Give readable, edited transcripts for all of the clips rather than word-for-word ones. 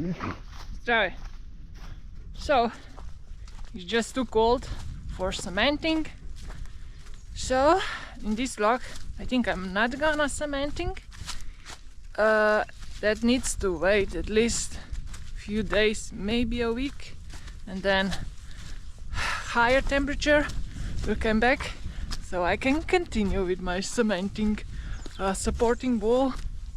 Let's try. So it's just too cold for cementing. So in this vlog, I think I'm not gonna cementing. That needs to wait at least a few days, maybe a week, and then higher temperature will come back, so I can continue with my cementing supporting wall.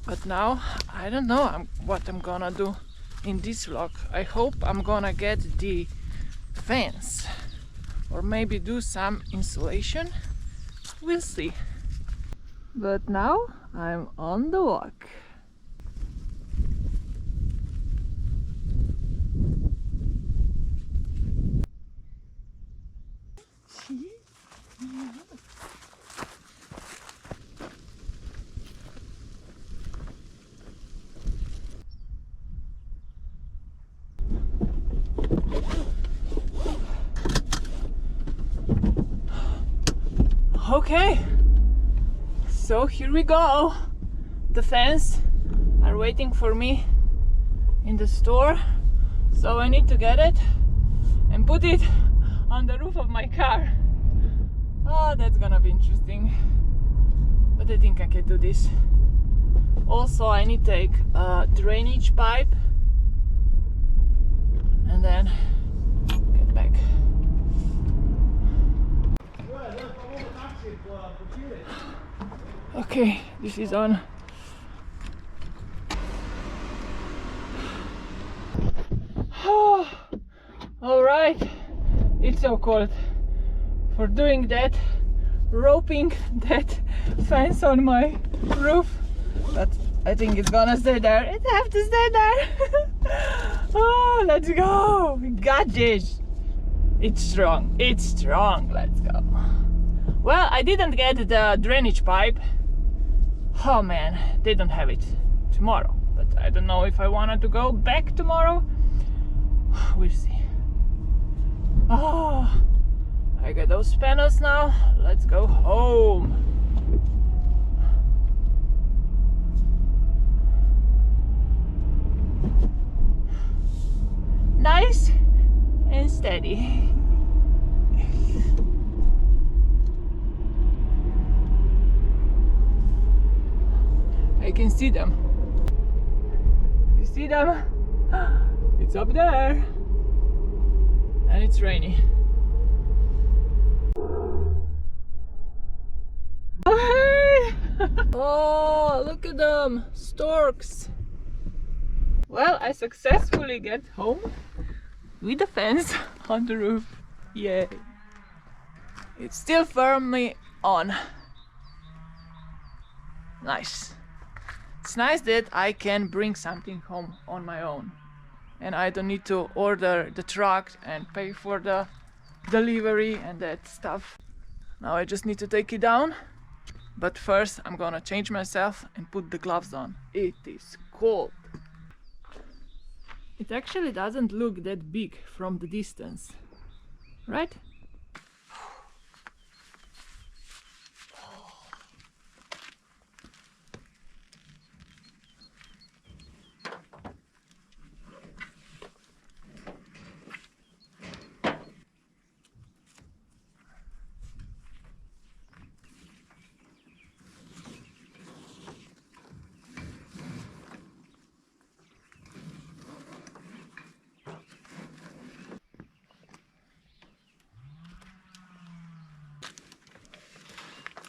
But now I don't know what I'm gonna do in this vlog. I hope I'm gonna get the fence or maybe do some insulation. We'll see. But now I'm on the walk. Okay, so here we go. The fans are waiting for me in the store, so I need to get it and put it on the roof of my car. Oh, that's gonna be interesting, but I think I can do this. Also, I need to take a drainage pipe and then get back. Okay, this is on. Oh, all right, it's so cold for doing that, roping that fence on my roof, but I think it's gonna stay there. It have to stay there. Oh, let's go. We got this. It's strong. It's strong. Let's go. Well, I didn't get the drainage pipe. Oh man, they don't have it tomorrow, but I don't know if I wanted to go back tomorrow. We'll see. Oh, I got those panels now. Let's go home. Nice and steady. I can see them. You see them? It's up there. And it's rainy. Oh, hey! Oh, look at them! Storks! Well, I successfully get home with the fence on the roof. Yay! It's still firmly on. Nice. It's nice that I can bring something home on my own and I don't need to order the truck and pay for the delivery and that stuff. Now I just need to take it down, but first I'm gonna change myself and put the gloves on. It is cold. It actually doesn't look that big from the distance, right?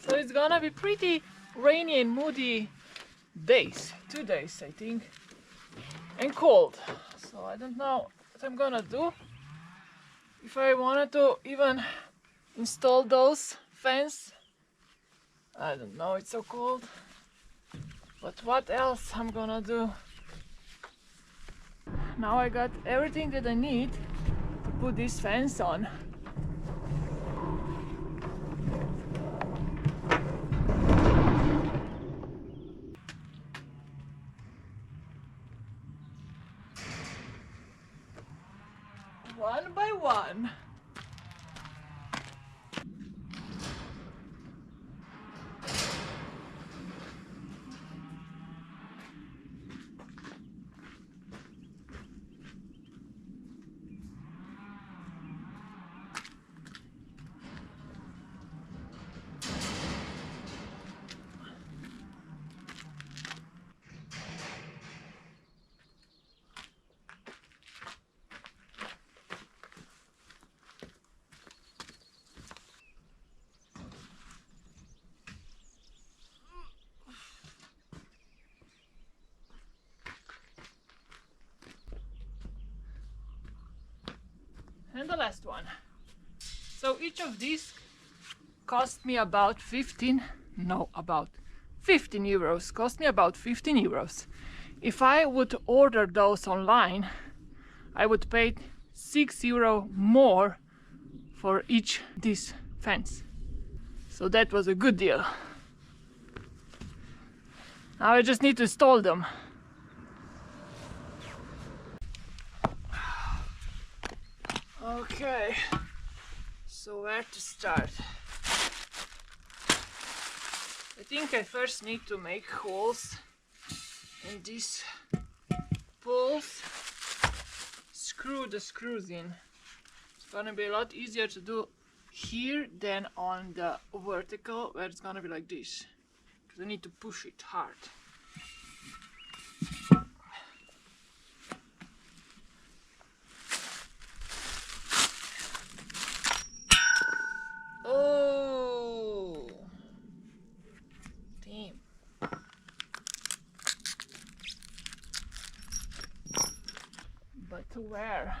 So it's gonna be pretty rainy and moody days, 2 days I think, and cold. So I don't know what I'm gonna do. If I wanted to even install those fans, I don't know, it's so cold. But what else I'm gonna do? Now I got everything that I need to put this fence on. One by one. And the last one. So each of these cost me about 15 euros. Cost me about 15 euros. If I would order those online, I would pay 6 euro more for each this fence. So that was a good deal. Now I just need to install them. Okay, so where to start? I think I first need to make holes in these poles. Screw the screws in. It's gonna be a lot easier to do here than on the vertical, where it's gonna be like this. Because I need to push it hard. Oh, damn. But where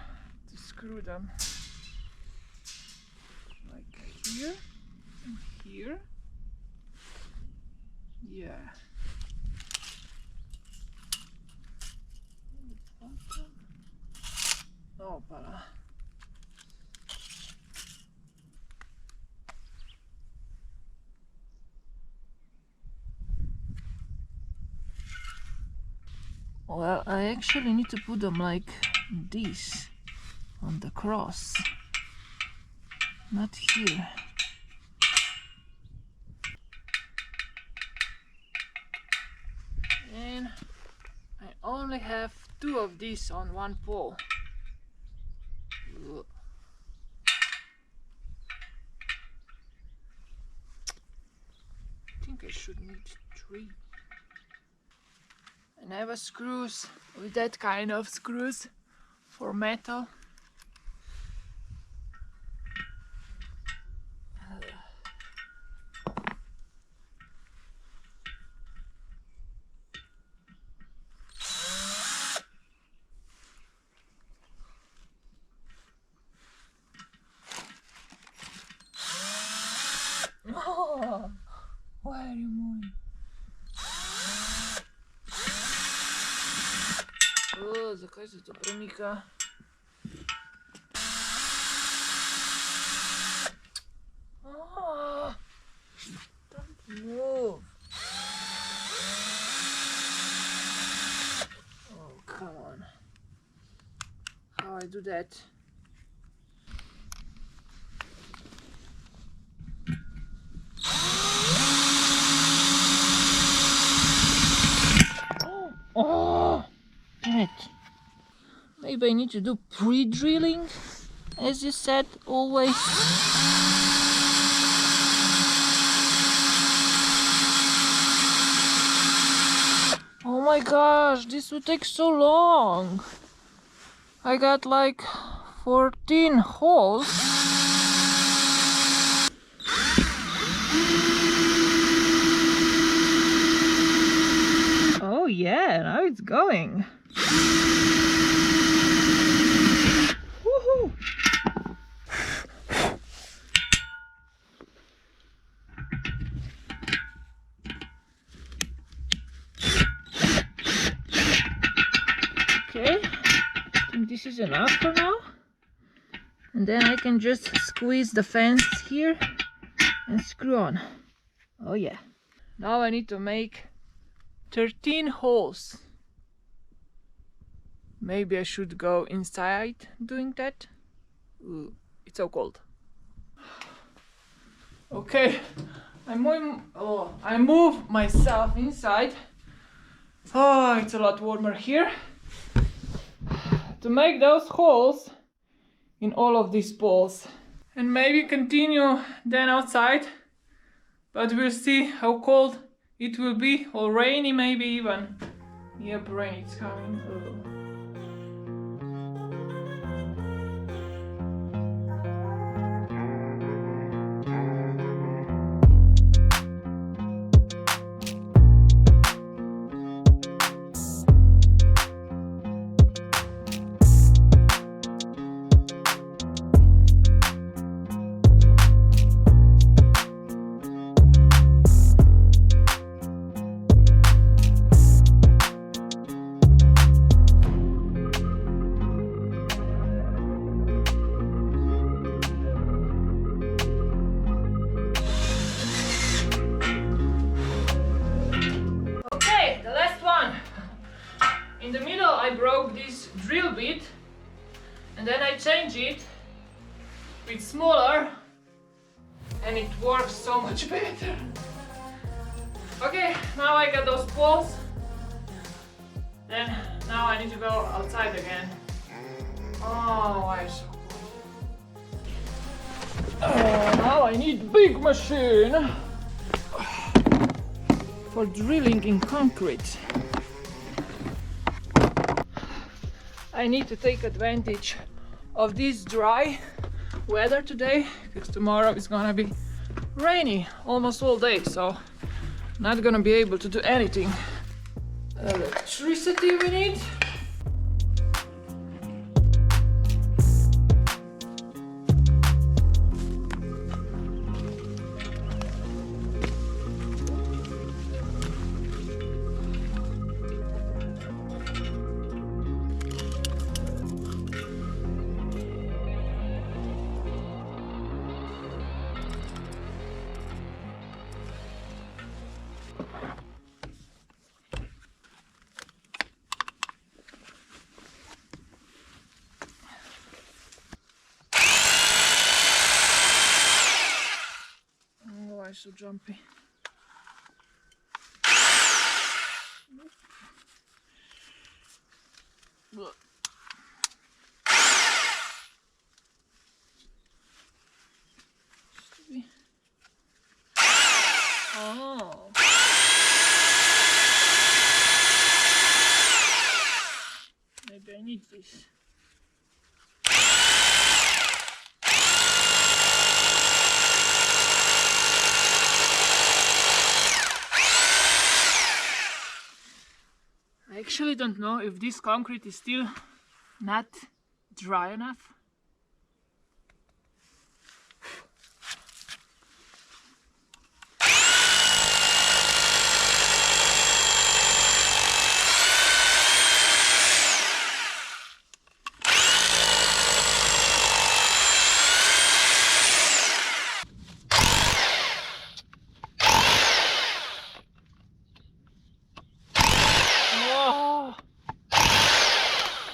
to screw them? Like here and here. Yeah. Oh, para. Well, I actually need to put them like this on the cross, not here. And I only have 2 of these on one pole. Ugh. I think I should need 3. I never screws with that kind of screws for metal. Oh, why are you moving? O, zakaj se to premika? Oh, don't move. Oh, come on. How I do that? Oh, damn it. Maybe I need to do pre-drilling, as you said, always. Oh my gosh, this would take so long. I got like 14 holes. Oh yeah, now it's going. Woohoo! Okay, I think this is enough for now. And then I can just squeeze the fence here and screw on. Oh yeah. Now I need to make 13 holes. Maybe I should go inside doing that. Ooh, it's so cold. Okay, I move myself inside. Oh, it's a lot warmer here. To make those holes in all of these poles. And maybe continue then outside. But we'll see how cold it will be, or rainy maybe even. Yep, rain is coming. Oh. and then I change it with smaller and it works so much better. Okay, now I got those balls. Then now I need to go outside again. Oh, why so cool. Now I need big machine for drilling in concrete. I need to take advantage of this dry weather today, because tomorrow is gonna be rainy almost all day, so not gonna be able to do anything. Electricity we need. So jumpy. Oh. Maybe I need this. I actually don't know if this concrete is still not dry enough.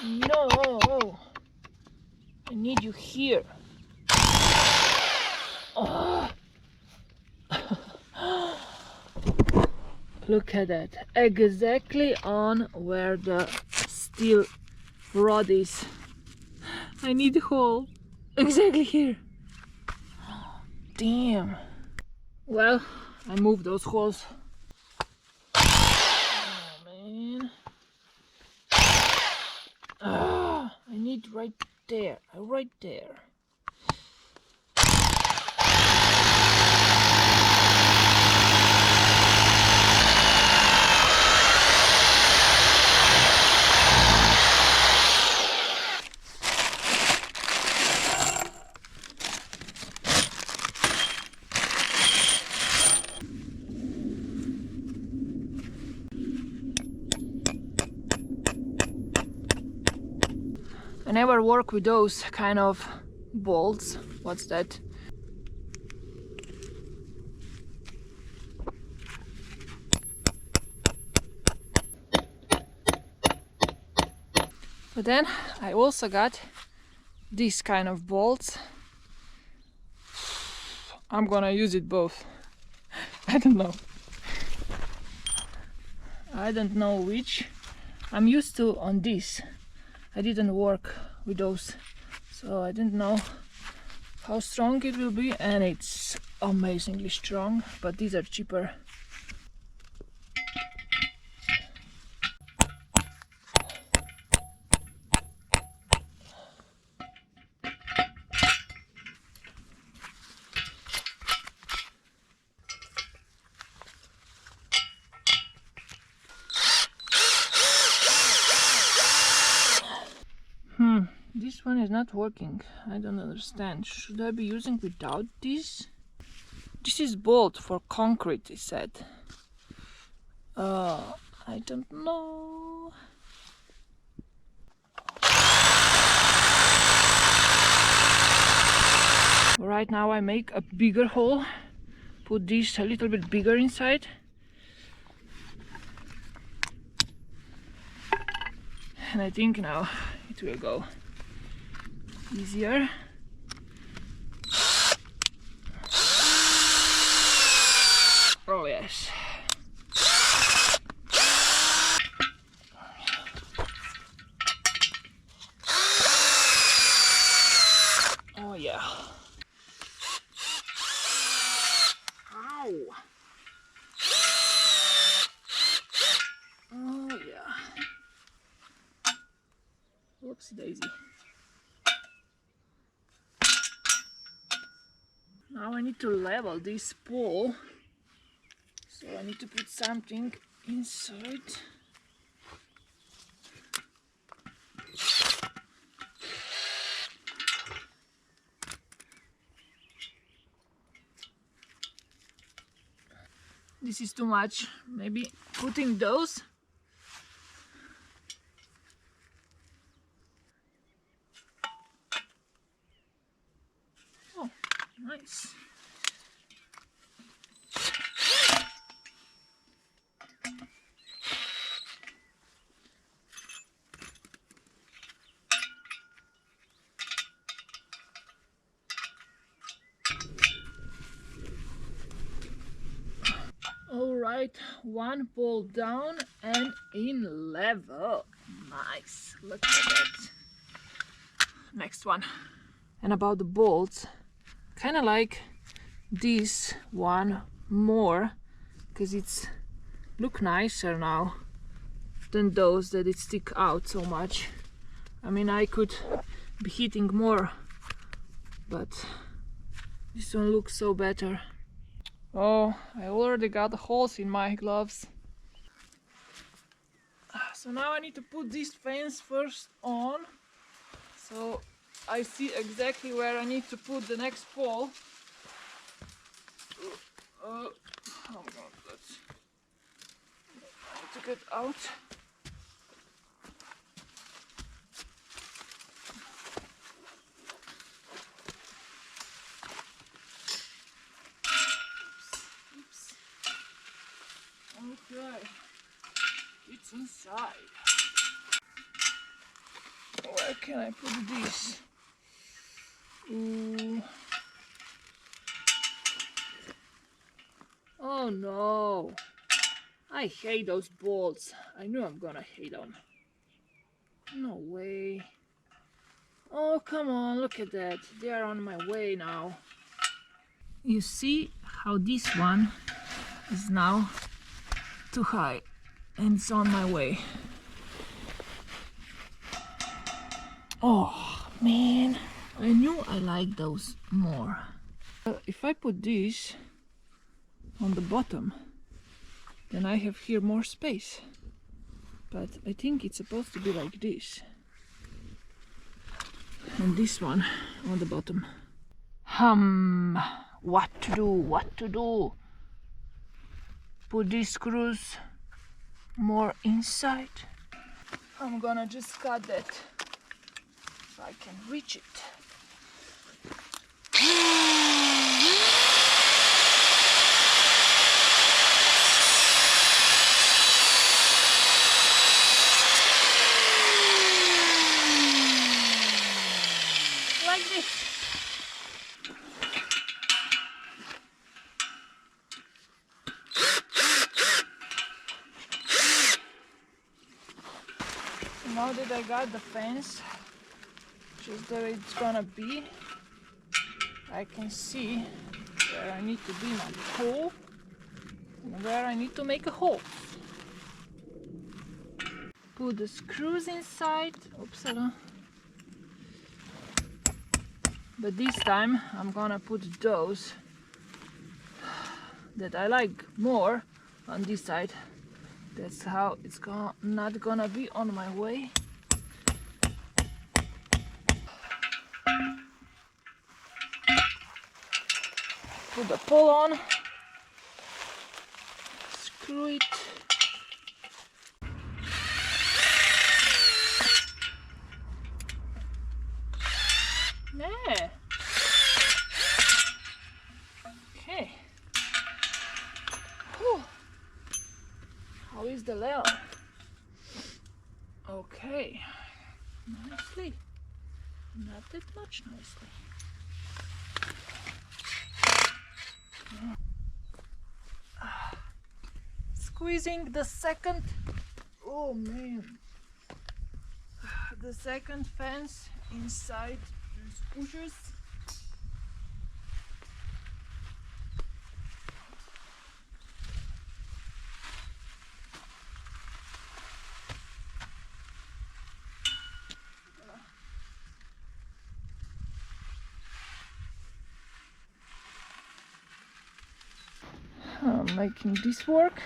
No, I need you here. Oh. Look at that, exactly on where the steel rod is. I need the hole exactly here. Damn. Well, I moved those holes. Oh man. I need right there, right there. I never work with those kind of bolts. What's that? But then I also got this kind of bolts. I'm gonna use it both. I don't know. I don't know which. I'm used to on this. I didn't work with those, so I didn't know how strong it will be, and it's amazingly strong, but these are cheaper. This one is not working. I don't understand. Should I be using without this? This is bolt for concrete, he said. I don't know. Right now I make a bigger hole. Put this a little bit bigger inside. And I think now it will go. easier. Oh yes. Oh yeah. Ow. Oh yeah. Whoopsie daisy. Now I need to level this pole, so I need to put something inside. This is too much. Maybe putting those. Oh, nice. All right, one pole down and in level. Nice, look at that. Next one. And about the bolts, kind of like this one more, because it's look nicer now than those that it stick out so much. I mean, I could be hitting more, but this one looks so better. Oh, I already got the holes in my gloves. So now I need to put this fence first on, so I see exactly where I need to put the next pole. Oh god, that's... I need to get out. Oops. Okay, it's inside. Where can I put this? Ooh. Oh no! I hate those bolts. I knew I'm gonna hate them. No way. Oh, come on, look at that. They are on my way now. You see how this one is now too high and it's on my way. Oh man, I knew I liked those more. If I put this on the bottom, then I have here more space. But I think it's supposed to be like this. And this one on the bottom. What to do, what to do? Put these screws more inside. I'm gonna just cut that so I can reach it. Like this. Now that I got the fence just the way it's gonna be, I can see where I need to be my hole and where I need to make a hole. Put the screws inside. Oopsala. But this time I'm gonna put those that I like more on this side. That's how it's not gonna be on my way. Put the pole on, screw it. Yeah. Okay. Whew. How is the layout? Okay. Nicely. Not that much nicely. Squeezing the second, oh man, the second fence inside these pushers. I'm making this work.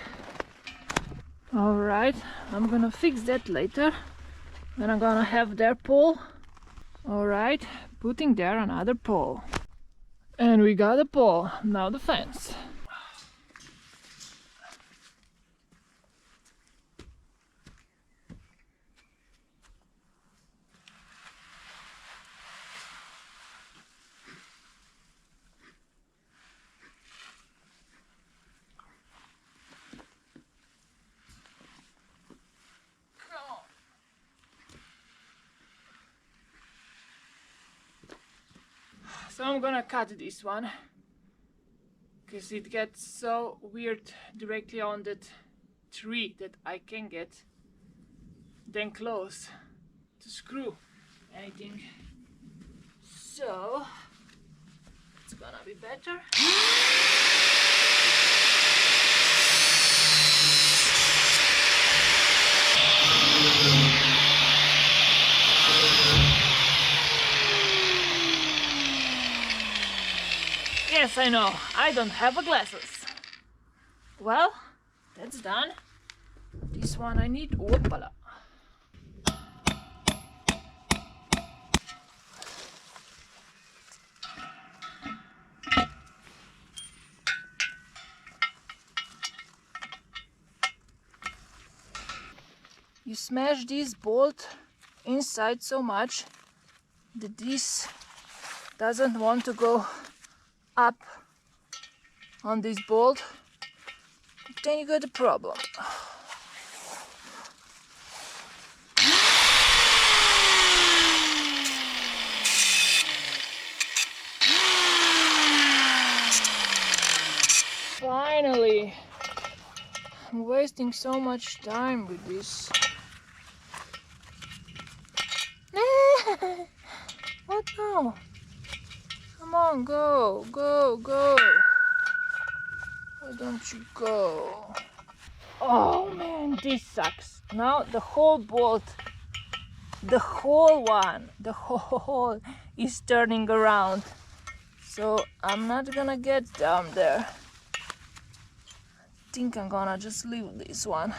Alright, I'm gonna fix that later when I'm gonna have their pole. Alright, putting there another pole. And we got a pole, now the fence. So I'm gonna cut this one because it gets so weird directly on that tree that I can get then close to screw anything. So it's gonna be better. Yes, I know, I don't have glasses. Well, that's done. This one I need. Whoopala. You smash this bolt inside so much that this doesn't want to go up on this bolt, then you got a problem. Finally! I'm wasting so much time with this. What now? Come on, go, go, go. Why don't you go? Oh man, this sucks. Now the whole bolt, the whole one, the whole is turning around. So I'm not gonna get down there. I think I'm gonna just leave this one.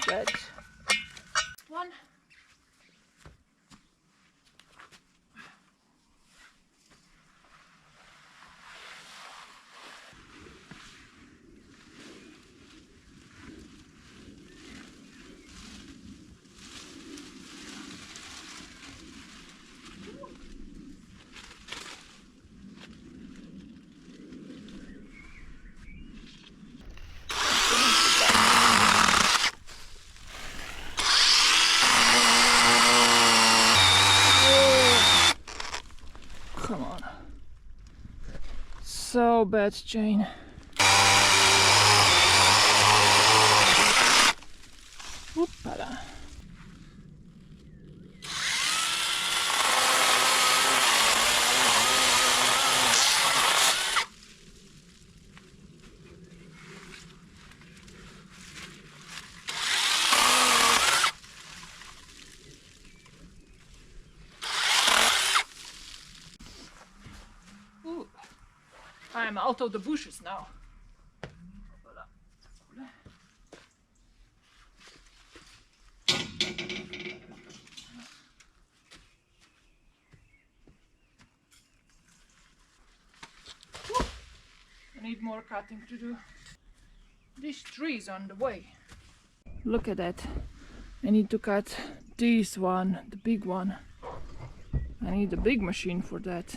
That one. Come on. So bad, chain. Whoopala. Ooh. I'm out of the bushes now. I need more cutting to do. This tree is on the way. Look at that. I need to cut this one, the big one. I need a big machine for that.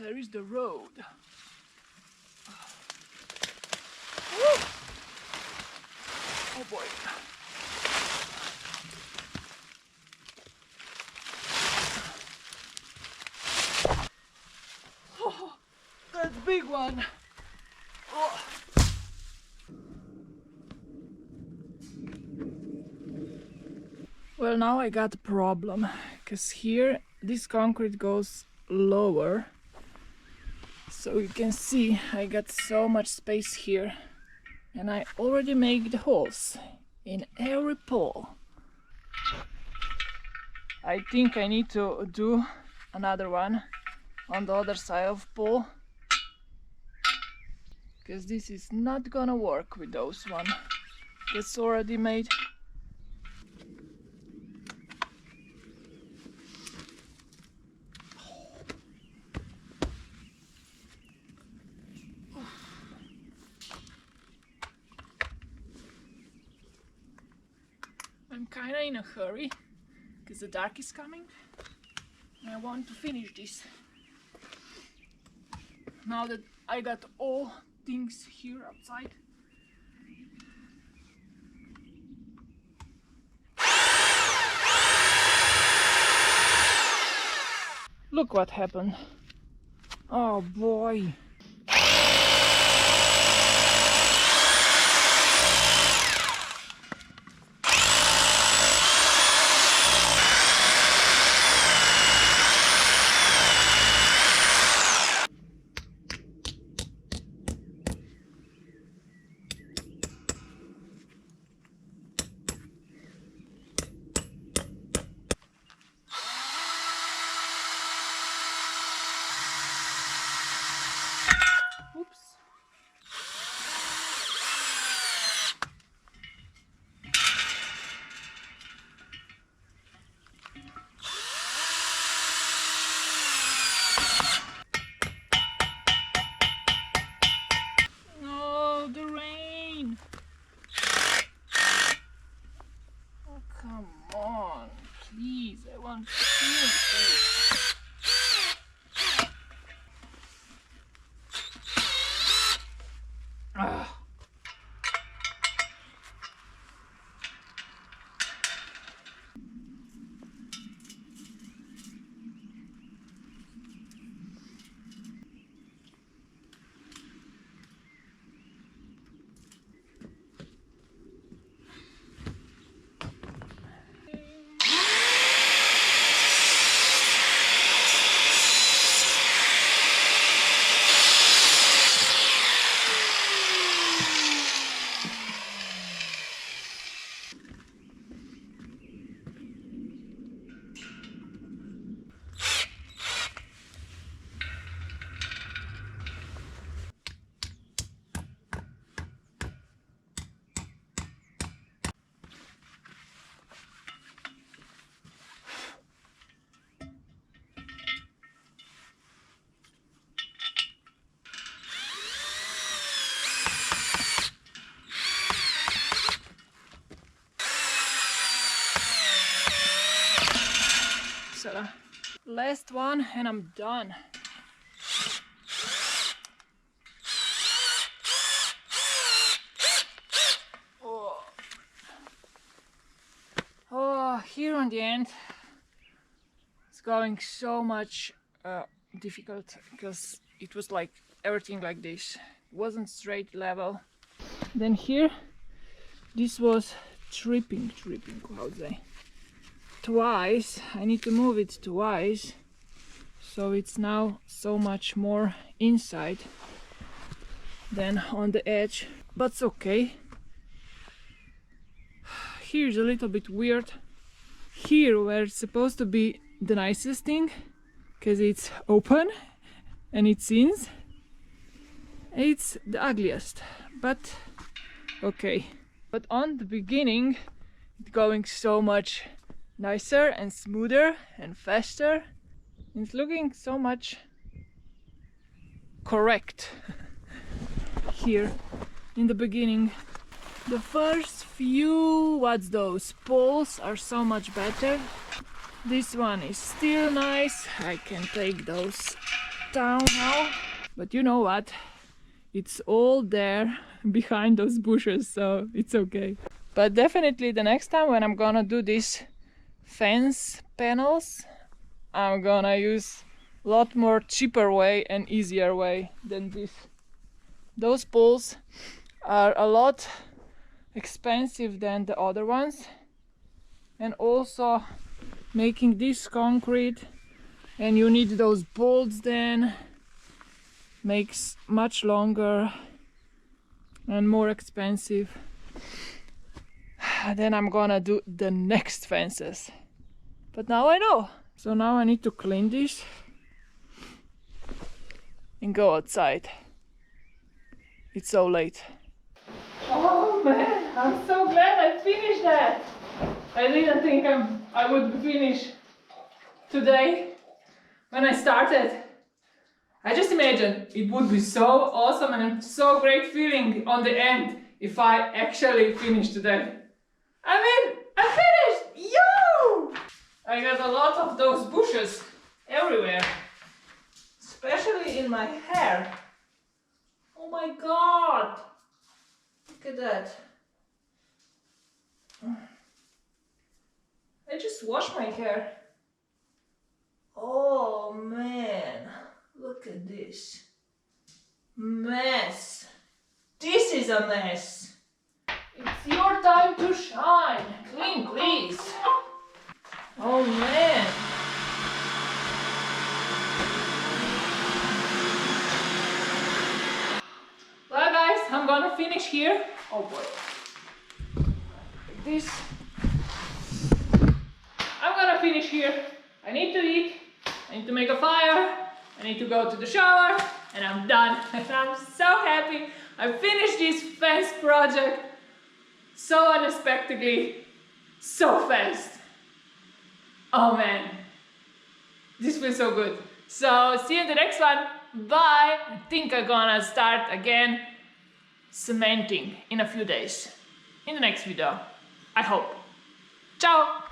There is the road. Woo! Oh boy. Oh, that's a big one. Oh. Well, now I got a problem, because here this concrete goes lower. So you can see I got so much space here, and I already made the holes in every pole. I think I need to do another one on the other side of pole, because this is not gonna work with those one that's already made. I'm kinda in a hurry because the dark is coming and I want to finish this. Now that I got all things here outside. Look what happened. Oh boy. Oops. Oh, the rain. Oh, come on. Please, I want to finish this. Ah. So, last one and I'm done. Oh, here on the end it's going so much difficult because it was like everything like this. It wasn't straight level. Then here this was tripping, how to say. Twice. I need to move it twice, so it's now so much more inside than on the edge, but it's okay. Here's a little bit weird. Here where it's supposed to be the nicest thing, because it's open and it's in, it's the ugliest, but okay. But on the beginning it's going so much nicer and smoother and faster. It's looking so much correct here in the beginning. The first few, what's those, poles are so much better. This one is still nice. I can take those down now. But you know what? It's all there behind those bushes, so it's okay. But definitely the next time when I'm gonna do these fence panels, I'm gonna use a lot more cheaper way and easier way than this. Those poles are a lot expensive than the other ones, and also making this concrete, and you need those bolts, then makes much longer and more expensive. Then I'm gonna do the next fences, but now I know. So now I need to clean this and go outside. It's so late. Oh man, I'm so glad I finished that. I didn't think I would finish today when I started. I just imagined it would be so awesome and so great feeling on the end if I actually finished today. I mean, I finished! Yo! I got a lot of those bushes everywhere, especially in my hair. Oh my god! Look at that. I just washed my hair. Oh man, look at this mess. This is a mess. It's your time to shine. Clean, please. Oh man. Well guys, I'm gonna finish here. Oh boy. Like this. I'm gonna finish here. I need to eat. I need to make a fire. I need to go to the shower. And I'm done. And I'm so happy I finished this fence project so unexpectedly, so fast. Oh man, this feels so good. So see you in the next one. Bye. I think I'm gonna start again cementing in a few days. In the next video, I hope. Ciao.